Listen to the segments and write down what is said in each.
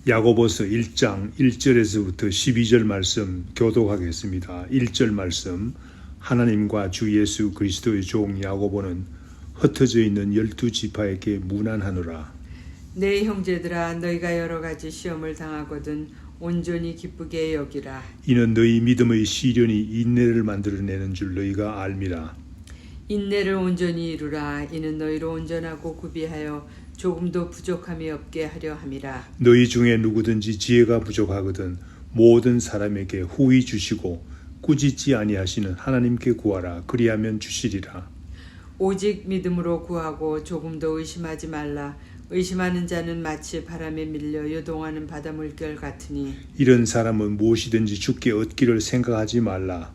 야고보서 1장 1절에서부터 12절 말씀 교독하겠습니다. 1절 말씀. 하나님과 주 예수 그리스도의 종 야고보는 흩어져 있는 12지파에게 문안하노라. 내 형제들아, 너희가 여러 가지 시험을 당하거든 온전히 기쁘게 여기라. 이는 너희 믿음의 시련이 인내를 만들어내는 줄 너희가 알미라. 인내를 온전히 이루라. 이는 너희로 온전하고 구비하여 조금도 부족함이 없게 하려 함이라. 너희 중에 누구든지 지혜가 부족하거든 모든 사람에게 후히 주시고 꾸짖지 아니하시는 하나님께 구하라. 그리하면 주시리라. 오직 믿음으로 구하고 조금도 의심하지 말라. 의심하는 자는 마치 바람에 밀려 요동하는 바다 물결 같으니 이런 사람은 무엇이든지 주께 얻기를 생각하지 말라.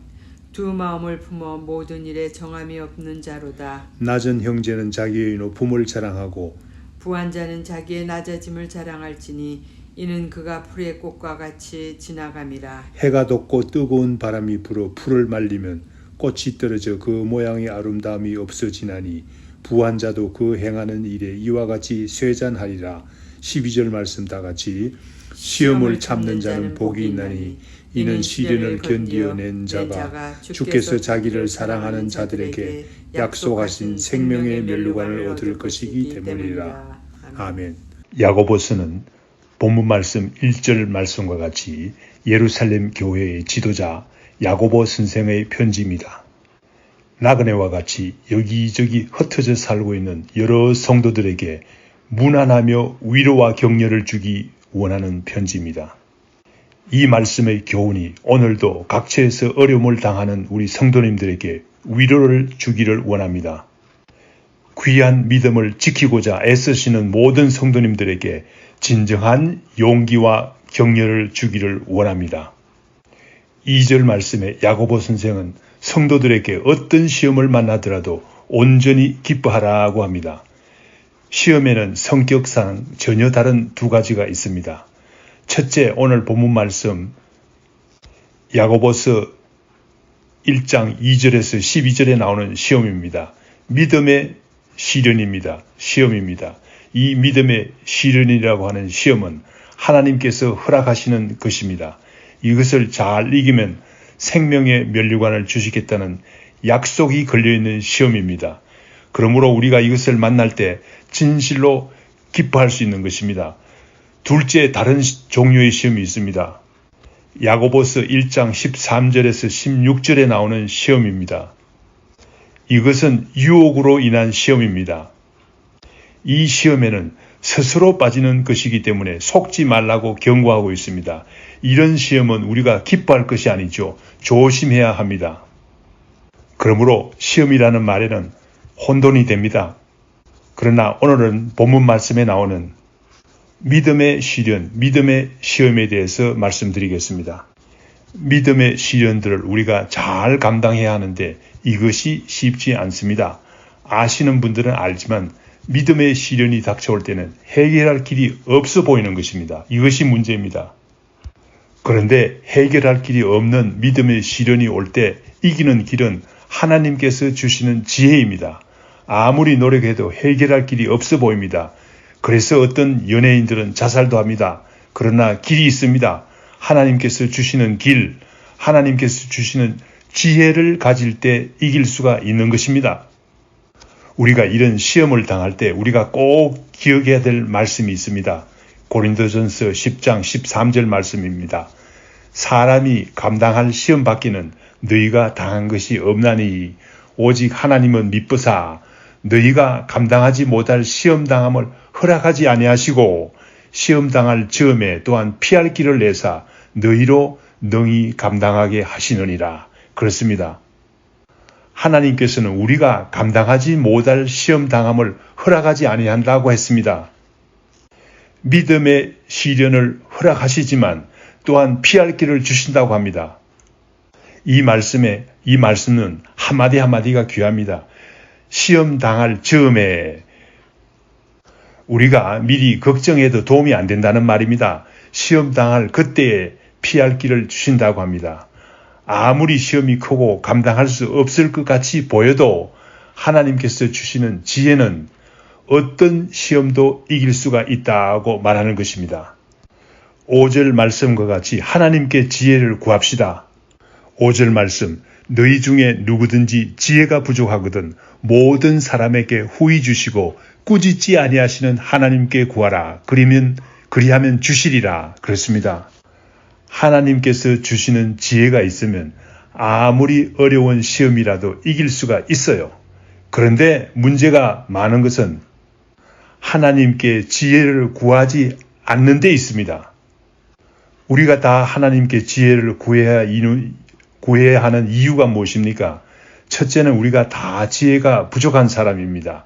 두 마음을 품어 모든 일에 정함이 없는 자로다. 낮은 형제는 자기의 높음을 자랑하고 부한 자는 자기의 낮아짐을 자랑할지니 이는 그가 풀의 꽃과 같이 지나감이라. 해가 돋고 뜨거운 바람이 불어 풀을 말리면 꽃이 떨어져 그 모양의 아름다움이 없어지나니 부한 자도 그 행하는 일에 이와 같이 쇠잔하리라. 12절 말씀 다 같이. 시험을 참는 자는 복이 있나니 이는 시련을 견디어낸 자가 주께서 자기를 사랑하는 자들에게 약속하신 생명의 면류관을 얻을 것이기 때문이라. 아멘. 야고보서는 본문 말씀 1절 말씀과 같이 예루살렘 교회의 지도자 야고보 선생의 편지입니다. 나그네와 같이 여기저기 흩어져 살고 있는 여러 성도들에게 문안하며 위로와 격려를 주기 원하는 편지입니다. 이 말씀의 교훈이 오늘도 각처에서 어려움을 당하는 우리 성도님들에게 위로를 주기를 원합니다. 귀한 믿음을 지키고자 애쓰시는 모든 성도님들에게 진정한 용기와 격려를 주기를 원합니다. 2절 말씀에 야고보 선생은 성도들에게 어떤 시험을 만나더라도 온전히 기뻐하라고 합니다. 시험에는 성격상 전혀 다른 두 가지가 있습니다. 첫째, 오늘 본문 말씀 야고보서 1장 2절에서 12절에 나오는 시험입니다. 믿음의 시련입니다. 시험입니다. 이 믿음의 시련이라고 하는 시험은 하나님께서 허락하시는 것입니다. 이것을 잘 이기면 생명의 면류관을 주시겠다는 약속이 걸려있는 시험입니다. 그러므로 우리가 이것을 만날 때 진실로 기뻐할 수 있는 것입니다. 둘째, 다른 종류의 시험이 있습니다. 야고보서 1장 13절에서 16절에 나오는 시험입니다. 이것은 유혹으로 인한 시험입니다. 이 시험에는 스스로 빠지는 것이기 때문에 속지 말라고 경고하고 있습니다. 이런 시험은 우리가 기뻐할 것이 아니죠. 조심해야 합니다. 그러므로 시험이라는 말에는 혼돈이 됩니다. 그러나 오늘은 본문 말씀에 나오는 믿음의 시련, 믿음의 시험에 대해서 말씀드리겠습니다. 믿음의 시련들을 우리가 잘 감당해야 하는데 이것이 쉽지 않습니다. 아시는 분들은 알지만 믿음의 시련이 닥쳐올 때는 해결할 길이 없어 보이는 것입니다. 이것이 문제입니다. 그런데 해결할 길이 없는 믿음의 시련이 올 때 이기는 길은 하나님께서 주시는 지혜입니다. 아무리 노력해도 해결할 길이 없어 보입니다. 그래서 어떤 연예인들은 자살도 합니다. 그러나 길이 있습니다. 하나님께서 주시는 길, 하나님께서 주시는 지혜를 가질 때 이길 수가 있는 것입니다. 우리가 이런 시험을 당할 때 우리가 꼭 기억해야 될 말씀이 있습니다. 고린도전서 10장 13절 말씀입니다. 사람이 감당할 시험 받기는 너희가 당한 것이 없나니 오직 하나님은 미쁘사 너희가 감당하지 못할 시험 당함을 허락하지 아니하시고 시험 당할 즈음에 또한 피할 길을 내사 너희로 능히 감당하게 하시느니라. 그렇습니다. 하나님께서는 우리가 감당하지 못할 시험 당함을 허락하지 아니한다고 했습니다. 믿음의 시련을 허락하시지만 또한 피할 길을 주신다고 합니다. 이 말씀은 한마디 한마디가 귀합니다. 시험 당할 즈음에 우리가 미리 걱정해도 도움이 안 된다는 말입니다. 시험 당할 그때에 피할 길을 주신다고 합니다. 아무리 시험이 크고 감당할 수 없을 것 같이 보여도 하나님께서 주시는 지혜는 어떤 시험도 이길 수가 있다고 말하는 것입니다. 5절 말씀과 같이 하나님께 지혜를 구합시다. 5절 말씀, 너희 중에 누구든지 지혜가 부족하거든 모든 사람에게 후히 주시고 꾸짖지 아니하시는 하나님께 구하라. 그리하면 주시리라. 그렇습니다. 하나님께서 주시는 지혜가 있으면 아무리 어려운 시험이라도 이길 수가 있어요. 그런데 문제가 많은 것은 하나님께 지혜를 구하지 않는 데 있습니다. 우리가 다 하나님께 지혜를 구해야 하는 이유가 무엇입니까? 첫째는 우리가 다 지혜가 부족한 사람입니다.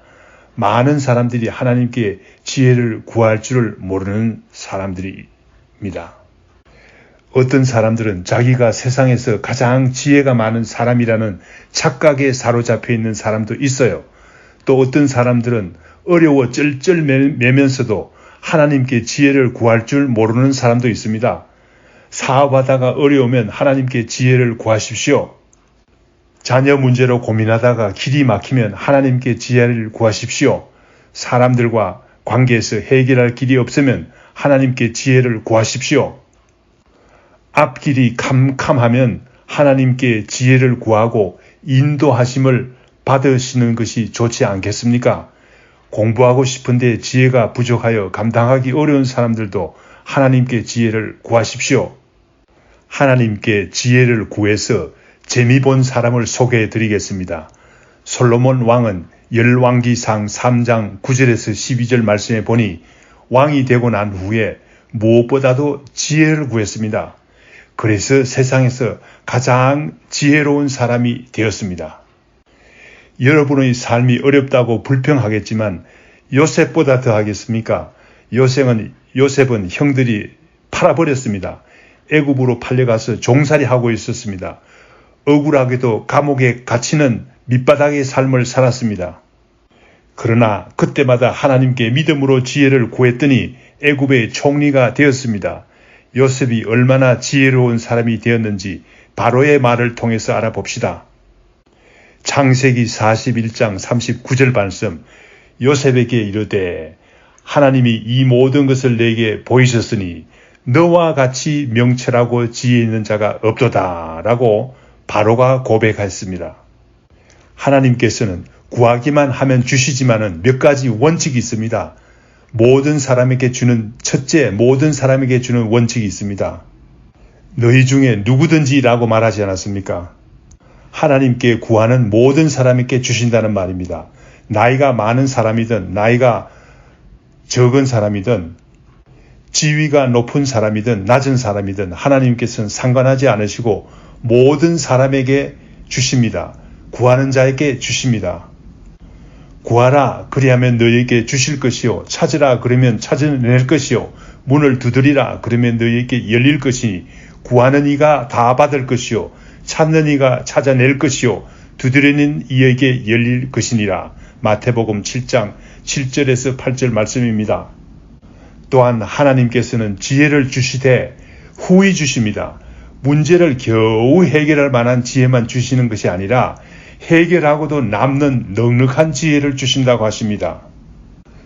많은 사람들이 하나님께 지혜를 구할 줄을 모르는 사람들입니다. 어떤 사람들은 자기가 세상에서 가장 지혜가 많은 사람이라는 착각에 사로잡혀 있는 사람도 있어요. 또 어떤 사람들은 어려워 쩔쩔매면서도 하나님께 지혜를 구할 줄 모르는 사람도 있습니다. 사업하다가 어려우면 하나님께 지혜를 구하십시오. 자녀 문제로 고민하다가 길이 막히면 하나님께 지혜를 구하십시오. 사람들과 관계에서 해결할 길이 없으면 하나님께 지혜를 구하십시오. 앞길이 캄캄하면 하나님께 지혜를 구하고 인도하심을 받으시는 것이 좋지 않겠습니까? 공부하고 싶은데 지혜가 부족하여 감당하기 어려운 사람들도 하나님께 지혜를 구하십시오. 하나님께 지혜를 구해서 재미 본 사람을 소개해 드리겠습니다. 솔로몬 왕은 열왕기상 3장 9절에서 12절 말씀에 보니 왕이 되고 난 후에 무엇보다도 지혜를 구했습니다. 그래서 세상에서 가장 지혜로운 사람이 되었습니다. 여러분의 삶이 어렵다고 불평하겠지만 요셉보다 더 하겠습니까? 요셉은 형들이 팔아버렸습니다. 애굽으로 팔려가서 종살이 하고 있었습니다. 억울하게도 감옥에 갇히는 밑바닥의 삶을 살았습니다. 그러나 그때마다 하나님께 믿음으로 지혜를 구했더니 애굽의 총리가 되었습니다. 요셉이 얼마나 지혜로운 사람이 되었는지 바로의 말을 통해서 알아봅시다. 창세기 41장 39절 말씀, 요셉에게 이르되 하나님이 이 모든 것을 내게 보이셨으니 너와 같이 명철하고 지혜 있는 자가 없도다 라고 바로가 고백했습니다. 하나님께서는 구하기만 하면 주시지만은 몇 가지 원칙이 있습니다. 모든 사람에게 주는 원칙이 있습니다. 너희 중에 누구든지라고 말하지 않았습니까? 하나님께 구하는 모든 사람에게 주신다는 말입니다. 나이가 많은 사람이든 나이가 적은 사람이든 지위가 높은 사람이든 낮은 사람이든 하나님께서는 상관하지 않으시고 모든 사람에게 주십니다. 구하는 자에게 주십니다. 구하라 그리하면 너희에게 주실 것이요 찾으라 그러면 찾아낼 것이요 문을 두드리라 그러면 너희에게 열릴 것이니 구하는 이가 다 받을 것이요 찾는 이가 찾아낼 것이요 두드리는 이에게 열릴 것이니라. 마태복음 7장 7절에서 8절 말씀입니다. 또한 하나님께서는 지혜를 주시되 후히 주십니다. 문제를 겨우 해결할 만한 지혜만 주시는 것이 아니라 해결하고도 남는 넉넉한 지혜를 주신다고 하십니다.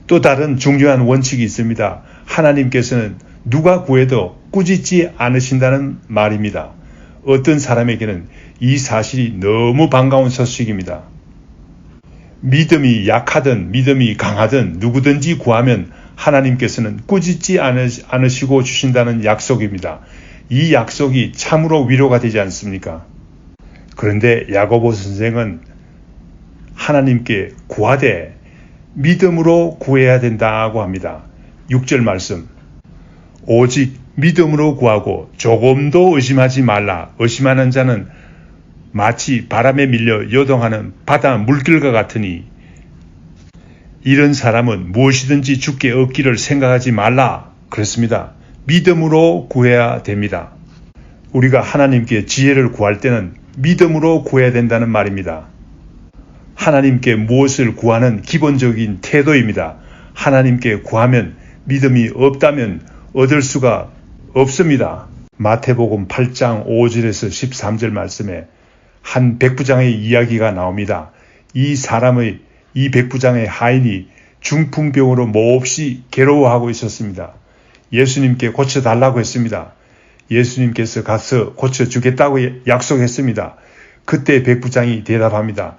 또 다른 중요한 원칙이 있습니다. 하나님께서는 누가 구해도 꾸짖지 않으신다는 말입니다. 어떤 사람에게는 이 사실이 너무 반가운 소식입니다. 믿음이 약하든 믿음이 강하든 누구든지 구하면 하나님께서는 꾸짖지 않으시고 주신다는 약속입니다. 이 약속이 참으로 위로가 되지 않습니까? 그런데 야고보 선생은 하나님께 구하되 믿음으로 구해야 된다고 합니다. 6절 말씀, 오직 믿음으로 구하고 조금도 의심하지 말라. 의심하는 자는 마치 바람에 밀려 요동하는 바다 물결과 같으니 이런 사람은 무엇이든지 주께 얻기를 생각하지 말라. 그렇습니다. 믿음으로 구해야 됩니다. 우리가 하나님께 지혜를 구할 때는 믿음으로 구해야 된다는 말입니다. 하나님께 무엇을 구하는 기본적인 태도입니다. 하나님께 구하면 믿음이 없다면 얻을 수가 없습니다. 마태복음 8장 5절에서 13절 말씀에 한 백부장의 이야기가 나옵니다. 이 백부장의 하인이 중풍병으로 몹시 괴로워하고 있었습니다. 예수님께 고쳐달라고 했습니다. 예수님께서 가서 고쳐주겠다고 약속했습니다. 그때 백부장이 대답합니다.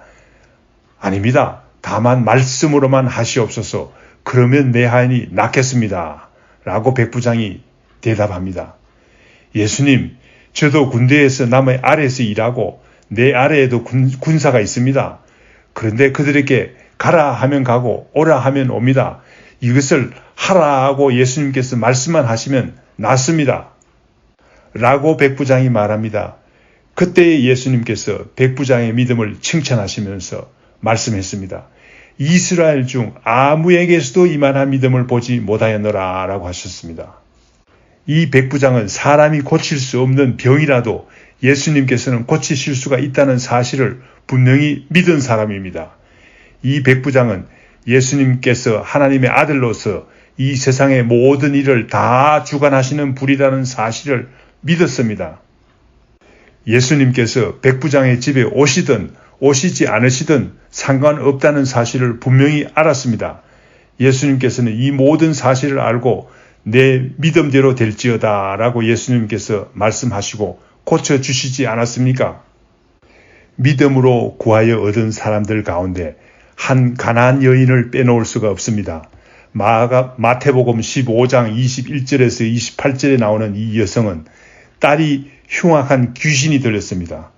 아닙니다. 다만 말씀으로만 하시옵소서. 그러면 내 하인이 낫겠습니다. 라고 백부장이 대답합니다. 예수님, 저도 군대에서 남의 아래에서 일하고 내 아래에도 군사가 있습니다. 그런데 그들에게 가라 하면 가고 오라 하면 옵니다. 이것을 하라 하고 예수님께서 말씀만 하시면 낫습니다. 라고 백부장이 말합니다. 그때 예수님께서 백부장의 믿음을 칭찬하시면서 말씀했습니다. 이스라엘 중 아무에게서도 이만한 믿음을 보지 못하였노라 라고 하셨습니다. 이 백부장은 사람이 고칠 수 없는 병이라도 예수님께서는 고치실 수가 있다는 사실을 분명히 믿은 사람입니다. 이 백부장은 예수님께서 하나님의 아들로서 이 세상의 모든 일을 다 주관하시는 분이라는 사실을 믿었습니다. 예수님께서 백부장의 집에 오시든 오시지 않으시든 상관없다는 사실을 분명히 알았습니다. 예수님께서는 이 모든 사실을 알고 내 믿음대로 될지어다 라고 예수님께서 말씀하시고 고쳐주시지 않았습니까? 믿음으로 구하여 얻은 사람들 가운데 한 가나안 여인을 빼놓을 수가 없습니다. 마태복음 15장 21절에서 28절에 나오는 이 여성은 딸이 흉악한 귀신이 들렸습니다.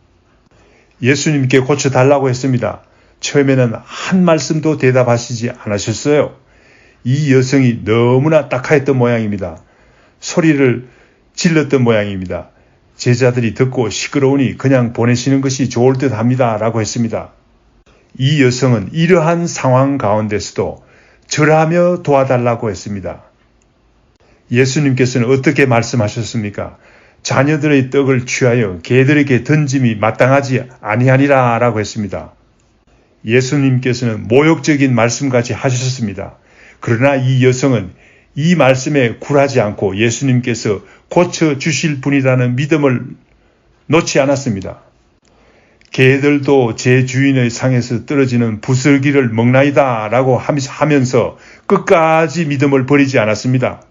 예수님께 고쳐달라고 했습니다. 처음에는 한 말씀도 대답하시지 않으셨어요. 이 여성이 너무나 딱하였던 모양입니다. 소리를 질렀던 모양입니다. 제자들이 듣고 시끄러우니 그냥 보내시는 것이 좋을 듯 합니다. 라고 했습니다. 이 여성은 이러한 상황 가운데서도 절하며 도와달라고 했습니다. 예수님께서는 어떻게 말씀하셨습니까? 자녀들의 떡을 취하여 개들에게 던짐이 마땅하지 아니하니라 라고 했습니다. 예수님께서는 모욕적인 말씀까지 하셨습니다. 그러나 이 여성은 이 말씀에 굴하지 않고 예수님께서 고쳐주실 분이라는 믿음을 놓지 않았습니다. 개들도 제 주인의 상에서 떨어지는 부스러기를 먹나이다 라고 하면서 끝까지 믿음을 버리지 않았습니다.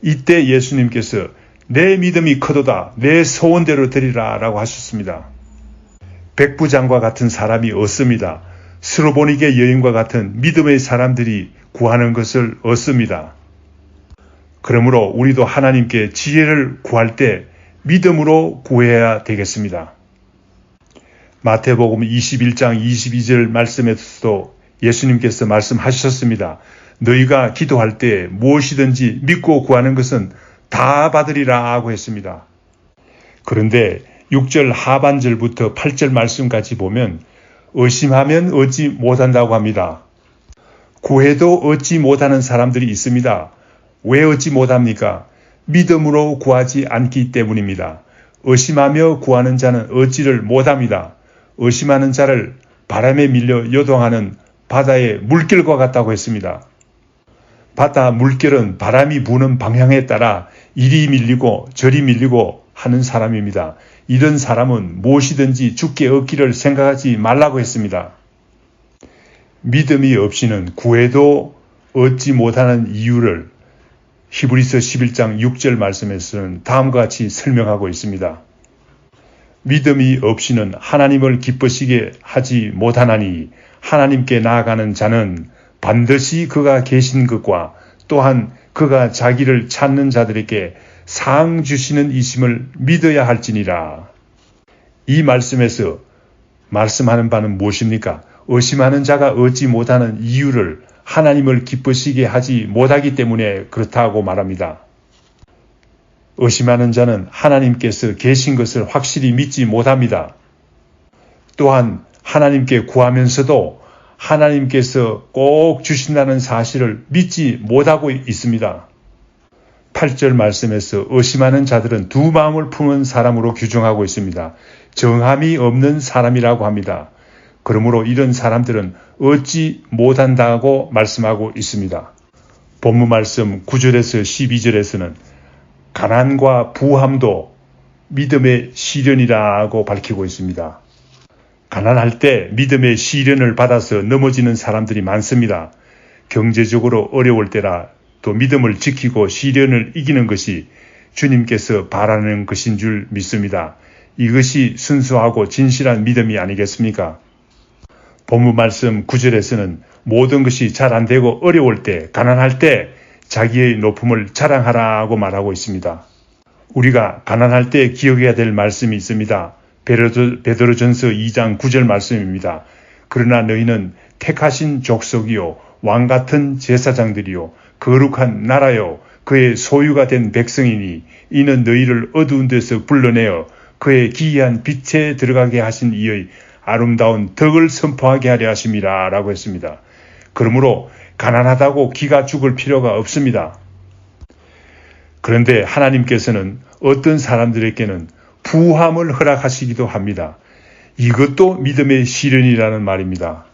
이때 예수님께서 내 믿음이 크도다 내 소원대로 되리라 라고 하셨습니다. 백부장과 같은 사람이 없습니다. 스로보니게 여인과 같은 믿음의 사람들이 구하는 것을 얻습니다. 그러므로 우리도 하나님께 지혜를 구할 때 믿음으로 구해야 되겠습니다. 마태복음 21장 22절 말씀에서도 예수님께서 말씀하셨습니다. 너희가 기도할 때 무엇이든지 믿고 구하는 것은 다 받으리라 하고 했습니다. 그런데 6절 하반절부터 8절 말씀까지 보면 의심하면 얻지 못한다고 합니다. 구해도 얻지 못하는 사람들이 있습니다. 왜 얻지 못합니까? 믿음으로 구하지 않기 때문입니다. 의심하며 구하는 자는 얻지를 못합니다. 의심하는 자를 바람에 밀려 요동하는 바다의 물결과 같다고 했습니다. 바다 물결은 바람이 부는 방향에 따라 이리 밀리고 저리 밀리고 하는 사람입니다. 이런 사람은 무엇이든지 주께 얻기를 생각하지 말라고 했습니다. 믿음이 없이는 구해도 얻지 못하는 이유를 히브리서 11장 6절 말씀에서는 다음과 같이 설명하고 있습니다. 믿음이 없이는 하나님을 기쁘시게 하지 못하나니 하나님께 나아가는 자는 반드시 그가 계신 것과 또한 그가 자기를 찾는 자들에게 상 주시는 이심을 믿어야 할지니라. 이 말씀에서 말씀하는 바는 무엇입니까? 의심하는 자가 얻지 못하는 이유를 하나님을 기쁘시게 하지 못하기 때문에 그렇다고 말합니다. 의심하는 자는 하나님께서 계신 것을 확실히 믿지 못합니다. 또한 하나님께 구하면서도 하나님께서 꼭 주신다는 사실을 믿지 못하고 있습니다. 8절 말씀에서 의심하는 자들은 두 마음을 품은 사람으로 규정하고 있습니다. 정함이 없는 사람이라고 합니다. 그러므로 이런 사람들은 얻지 못한다고 말씀하고 있습니다. 본문 말씀 9절에서 12절에서는 가난과 부함도 믿음의 시련이라고 밝히고 있습니다. 가난할 때 믿음의 시련을 받아서 넘어지는 사람들이 많습니다. 경제적으로 어려울 때라 또 믿음을 지키고 시련을 이기는 것이 주님께서 바라는 것인 줄 믿습니다. 이것이 순수하고 진실한 믿음이 아니겠습니까? 본문 말씀 9절에서는 모든 것이 잘 안 되고 어려울 때, 가난할 때 자기의 높음을 자랑하라고 말하고 있습니다. 우리가 가난할 때 기억해야 될 말씀이 있습니다. 베드로전서 2장 9절 말씀입니다. 그러나 너희는 택하신 족속이요 왕 같은 제사장들이요 거룩한 나라요 그의 소유가 된 백성이니 이는 너희를 어두운 데서 불러내어 그의 기이한 빛에 들어가게 하신 이의 아름다운 덕을 선포하게 하려 하심이라 라고 했습니다. 그러므로 가난하다고 기가 죽을 필요가 없습니다. 그런데 하나님께서는 어떤 사람들에게는 부함을 허락하시기도 합니다. 이것도 믿음의 시련이라는 말입니다.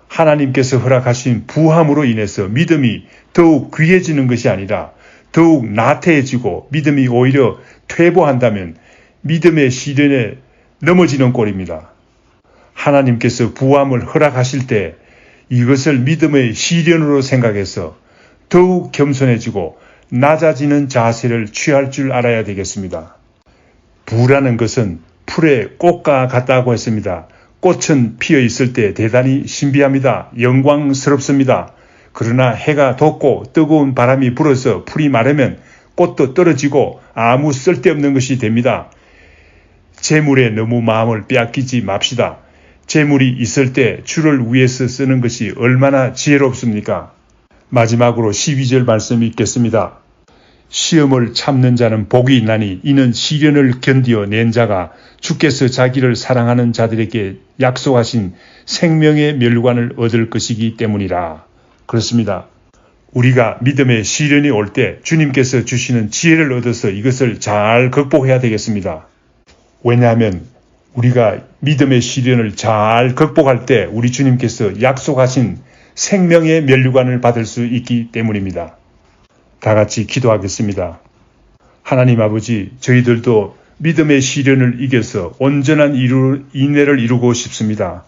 하나님께서 허락하신 부함으로 인해서 믿음이 더욱 귀해지는 것이 아니라 더욱 나태해지고 믿음이 오히려 퇴보한다면 믿음의 시련에 넘어지는 꼴입니다. 하나님께서 부함을 허락하실 때 이것을 믿음의 시련으로 생각해서 더욱 겸손해지고 낮아지는 자세를 취할 줄 알아야 되겠습니다. 부라는 것은 풀의 꽃과 같다고 했습니다. 꽃은 피어 있을 때 대단히 신비합니다. 영광스럽습니다. 그러나 해가 돋고 뜨거운 바람이 불어서 풀이 마르면 꽃도 떨어지고 아무 쓸데없는 것이 됩니다. 재물에 너무 마음을 빼앗기지 맙시다. 재물이 있을 때 주를 위해서 쓰는 것이 얼마나 지혜롭습니까? 마지막으로 12절 말씀이 있겠습니다. 시험을 참는 자는 복이 있나니 이는 시련을 견디어 낸 자가 주께서 자기를 사랑하는 자들에게 약속하신 생명의 멸관을 얻을 것이기 때문이라. 그렇습니다. 우리가 믿음의 시련이 올 때 주님께서 주시는 지혜를 얻어서 이것을 잘 극복해야 되겠습니다. 왜냐하면 우리가 믿음의 시련을 잘 극복할 때 우리 주님께서 약속하신 생명의 면류관을 받을 수 있기 때문입니다. 다 같이 기도하겠습니다. 하나님 아버지, 저희들도 믿음의 시련을 이겨서 온전한 인내를 이루고 싶습니다.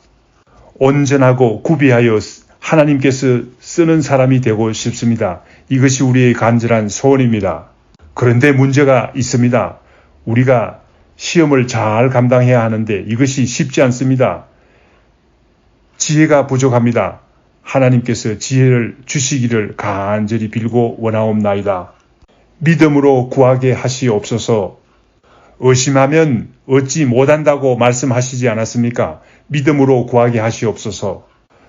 온전하고 구비하여 하나님께서 쓰는 사람이 되고 싶습니다. 이것이 우리의 간절한 소원입니다. 그런데 문제가 있습니다. 우리가 시험을 잘 감당해야 하는데 이것이 쉽지 않습니다. 지혜가 부족합니다. 하나님께서 지혜를 주시기를 간절히 빌고 원하옵나이다. 믿음으로 구하게 하시옵소서. 의심하면 얻지 못한다고 말씀하시지 않았습니까? 믿음으로 구하게 하시옵소서.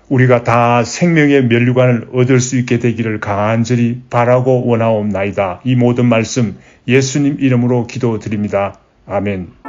우리가 다 생명의 면류관을 얻을 수 있게 되기를 간절히 바라고 원하옵나이다. 이 모든 말씀 예수님 이름으로 기도드립니다. 아멘.